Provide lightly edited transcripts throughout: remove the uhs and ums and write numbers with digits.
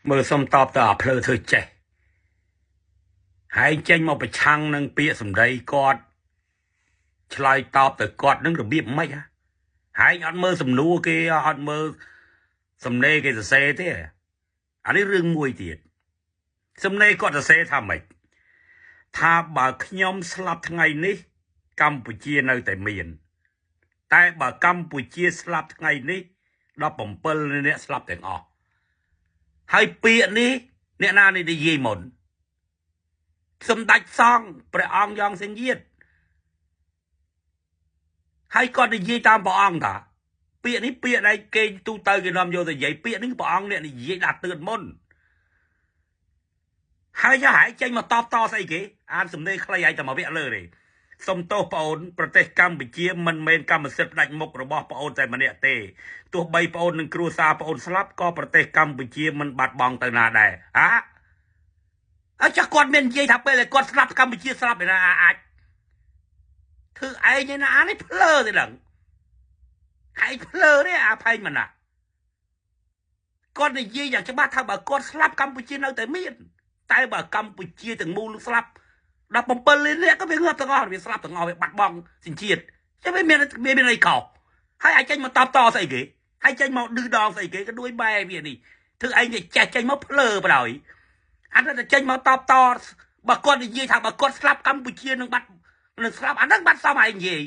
mơ xong tọp tờ phơ thơ trẻ hãy chênh một bạch chăng nâng bịa sầm đầy cọt chlai tọp tờ cọt nâng được bịa mấy á hãy ăn mơ sầm nua kia ăn mơ sầm nê kia xe thế anh ấy rương mùi tiệt sầm nê cọt xe tham mày tha bà nhom slap ngày ní Campuchia nơi tại miền tại bà Campuchia slap ngày ní đó bồng pơ nè slap tiếng ọ hai bịa ní nè na ní đi gì một sầm đạch xong phải ong yong sinh nhiệt hai con đi gì tam bỏ ong cả bịa ní bịa này kê tu tơ cái nom vô rồi vậy bịa ní bỏ ong nè thì gì đặt tượng môn hai cho hải tranh mà to say kì an sầm đây khai ai tao mà bịa lơ này sông tô paonประเทศ Campuchia มันเมนกรรมสิทธิ์ดัชมุกរបស់ប្អូនតែម្នាក់ទេទោះបីប្អូននឹងគ្រួសារប្អូនស្លាប់ក៏ប្រទេសកម្ពុជាមិនបាត់បង់ទៅណាដែរចាស់គាត់មាននិយាយថាពេលគាត់ស្លាប់កម្ពុជាស្លាប់ឯណាអាចធ្វើឯងឯណាអានេះភ្លើទេដឹងហើយភ្លើទេអាផែងមិនណាគាត់និយាយយ៉ាងច្បាស់ថាបើគាត់ស្លាប់កម្ពុជានៅតែមានតែបើកម្ពុជាទាំងមូលស្លាប់17លាននាក់ក៏វាងាប់ទាំងអស់វាស្លាប់ទាំងអស់វាបាត់បង់សញ្ជាតិចាំវាមានអីកោហើយអាចចេញមកតបតស្អីគេហើយចេញមកឌឺដងស្អីគេក៏ដូចបែវានេះធ្វើឯងចេញមកភ្លើបណ្ដោយអានោះតែចេញមកតបតបើគាត់និយាយថាបើគាត់ស្លាប់កម្ពុជានឹងបាត់នឹងស្លាប់អាហ្នឹងបាត់សមឯងនិយាយ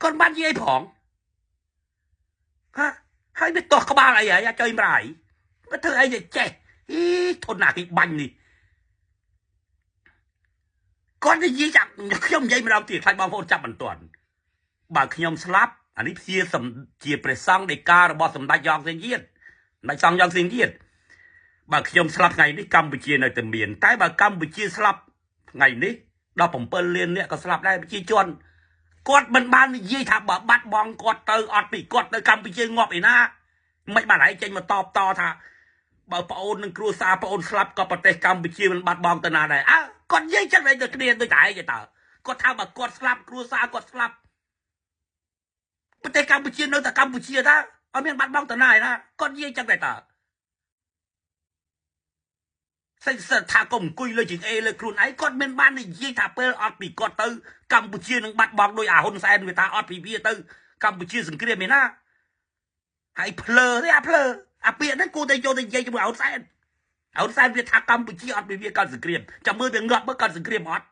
គាត់បាត់និយាយផងហើយវាតោះក្បាលអីហើយអាចុយម្រាយបើធ្វើអីចេះធនណាពីបាញ់នេះគាត់និយាយចាំខ្ញុំនិយាយម្ដងទៀតខ្លាចបងប្អូនចាប់មិនទាន់បើខ្ញុំស្លាប់អានេះជាព្រះសង្ឃដីការបស់សម្ដេចយ៉ងសេងយៀតសម្ដេចសង្ឃយ៉ងសេងយៀតបើខ្ញុំស្លាប់ថ្ងៃនេះកម្ពុជានៅតែមានតែបើកម្ពុជាស្លាប់ថ្ងៃនេះ17លានអ្នកក៏ស្លាប់ដែរប្រជាជនគាត់មិនបាននិយាយថាបើបាត់បង់គាត់ទៅអត់ពីគាត់ទៅកម្ពុជាងាប់ឯណាមិនបានឲ្យចេញមកតបតថាបើប្អូននឹងគ្រួសារប្អូនស្លាប់ក៏ប្រទេសកម្ពុជាមិនបាត់បង់ទៅណាដែរគាត់និយាយចឹងតែគ្នាដូចតែឯងតើគាត់ថាបើគាត់ស្លាប់គ្រួសារគាត់ស្លាប់ប្រទេសកម្ពុជានៅតែកម្ពុជាថាអត់មានបាត់បង់ទៅណាឯណាគាត់និយាយចឹងតែតើសិស្សថាកុំអង្គុយលើជើងអេលើខ្លួនឯងគាត់មានបាននិយាយថាពេលអត់ពីគាត់ទៅកម្ពុជានឹងបាត់បង់ដោយអាហ៊ុនសែនវាថាអត់ពីវាទៅកម្ពុជាសង្គ្រាមឯណាហើយភ្លើទេភ្លើអាពាក្យហ្នឹងគួរតែយកទៅនិយាយជាមួយអាហ៊ុនសែនវាថាកម្ពុជាអត់ពីវាកើតសង្គ្រាមចាំមើលវាងាប់មើលកើតសង្គ្រាមអត់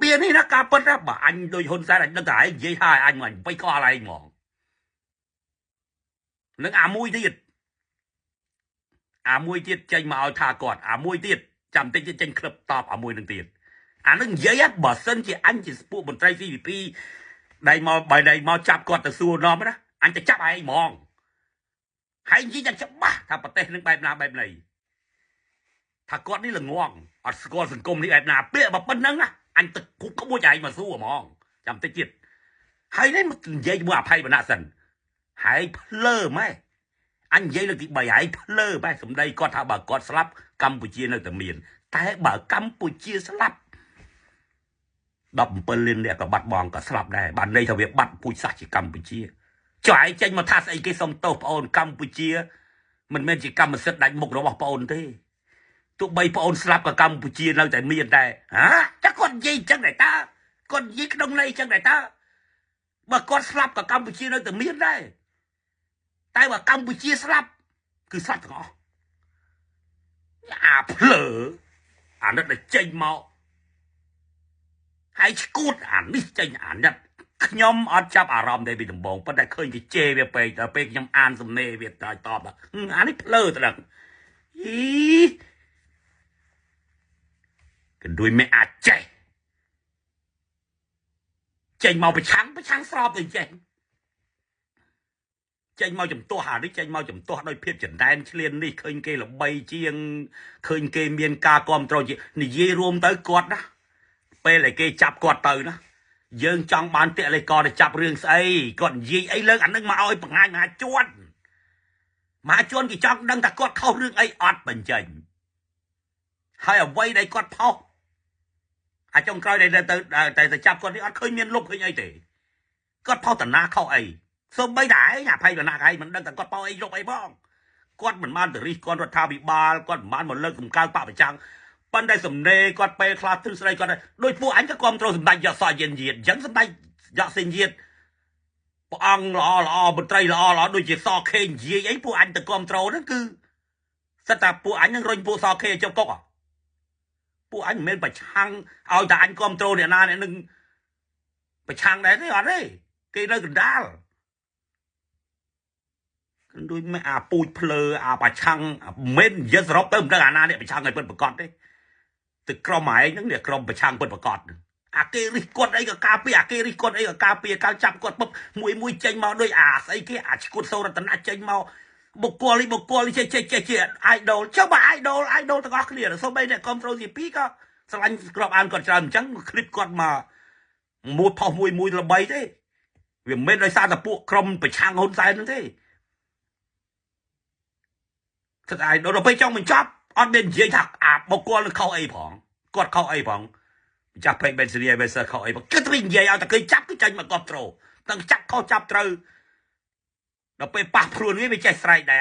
ពាក្យនេះណាការពិតណាបើអញដោយហ៊ុនសែនអញដឹងតែឯងនិយាយហើយអញមិនបីខលឯងហ្មងនឹងអាមួយទៀតចេញមកឲ្យថាគាត់អាមួយទៀតចាំតិចចេញក្លឹបតបអាមួយនឹងទៀតអានឹងនិយាយបើសិនជាអញជាពួកមន្ត្រី CVP ដៃមកចាប់គាត់ទៅសួរនាំណាអញទៅចាប់ឯងហ្មងហើយនិយាយយ៉ាងច្បាស់ថាប្រទេសនឹងបែបណាបែបណីថាគាត់នេះល្ងងអត់ស្គាល់សង្គមនេះបែបណាពាក្យបើប៉ុណ្្នឹងណាអញទៅគប់ក្មួយឯងមកសួរហ្មងចាំតិចទៀតហើយនេះមកនិយាយជាមួយអភ័យវណ្ណៈសិនហើយភ្លើម៉ែអញនិយាយលើកទី3ហើយភ្លើបែបសម្ដីគាត់ថាបើគាត់ស្លាប់កម្ពុជានៅតែមានតែបើកម្ពុជាស្លាប់17លានអ្នកក៏បាត់បង់ក៏ស្លាប់ដែរបានន័យថាវាបាត់ពូជសាសន៍ជាកម្ពុជាចុះឯងចេញមកថាស្អីគេសុំទោសប្អូនកម្ពុជាមិនមែនជាកម្មសិទ្ធិដាច់មុខរបស់ប្អូនទេទោះបីប្អូនស្លាប់ក៏កម្ពុជានៅតែមានដែរតែគាត់និយាយចឹងដែរតើគាត់និយាយក្នុងន័យចឹងដែរតើបើគាត់ស្លាប់ក៏កម្ពុជានៅតែមានដែរតែបើកម្ពុជាស្លាប់គឺស្លាប់ទាំងអស់អាភ្លើអានេះតែចេញមកហើយឈួតអានេះចេញអានេះខ្ញុំអត់ចាប់អារម្មណ៍ទេពីដំបូងប៉ុន្តែឃើញគេជេរវាពេកដល់ពេលខ្ញុំអានសំណេរវាតតបអានេះភ្លើទៅដល់កណ្ដួយមិនអាចចេញមកប្រឆាំងស្របទៅចេញមកចំទាស់អានេះចេញមកចំទាស់ដោយភាពចន្តែនឆ្លៀននេះឃើញគេល្បីជាងឃើញគេមានការគ្រប់គ្រងជានិយាយរួមទៅគាត់ណាពេលឲ្យគេចាប់គាត់ទៅណាយើងចង់បានតិលេកទៅចាប់រឿងស្អីគាត់និយាយអីលើកអានឹងមកឲ្យបង្ហាញមហាជនគេចង់ដឹងថាគាត់ខុសរឿងអីអត់បញ្ចេញហើយអ្វីដែលគាត់ផុសអាចុងក្រោយដែលទៅចាប់គាត់នេះអត់ឃើញមានលុបឃើញអីទេគាត់ផុសតាណាខុសអី Xong bây đại nhà thầy là nạc hay mình đang cần con bao ấy rộng ấy bong con mình man từ ri con rốt thao bị ba con man một lần cùng cao bạo phải chăng ban đây sầm nê con pe class thứ đây con đôi phụ anh các con trâu sầm tay giờ soi diện diện dẫn sầm tay giờ sinh diện ông lò bật tray lò đôi chỉ so khen gì ấy phụ anh từ con trâu đó cứ sao ta phụ anh đang rồi phụ so khen cho cốc à phụ anh men phải chăng ao ta anh con trâu này na này đừng phải chăng đấy đấy đấy cái nơi gần đá đôi mẹ pui phơ bà chăng men giờ rộp tới một cái na này bà chăng người bên bà con đấy từ crom máy những địa crom bà chăng bên bà con cái ri con ấy cái cà cái ri con ấy cái cà chạm con bắp mũi chanh màu đôi ấy cái con sâu là tận chanh màu một cô li chơi idol cháu bà idol tao có cái gì sau bây giờ con pro gì pí có sao anh crom ăn còn trầm trắng clip con mà mua thò mùi là bay thế vì men đời sao là bộ crom bà chăng hôn sai nữa thế thật ai đóไปtrong mình chóp ăn bên dưới thật một con khâu ấy phỏng con khâu ấy phỏngจับไปเป็นเสียเป็นเสือเขาไอ้บอกก็จะเป็นใหญ่เอาแต่เคยจับก็ใจมันกอบโตรต้องจับเขาจับเตอเราไปปากพรุนไม่ใช่ใส่ได้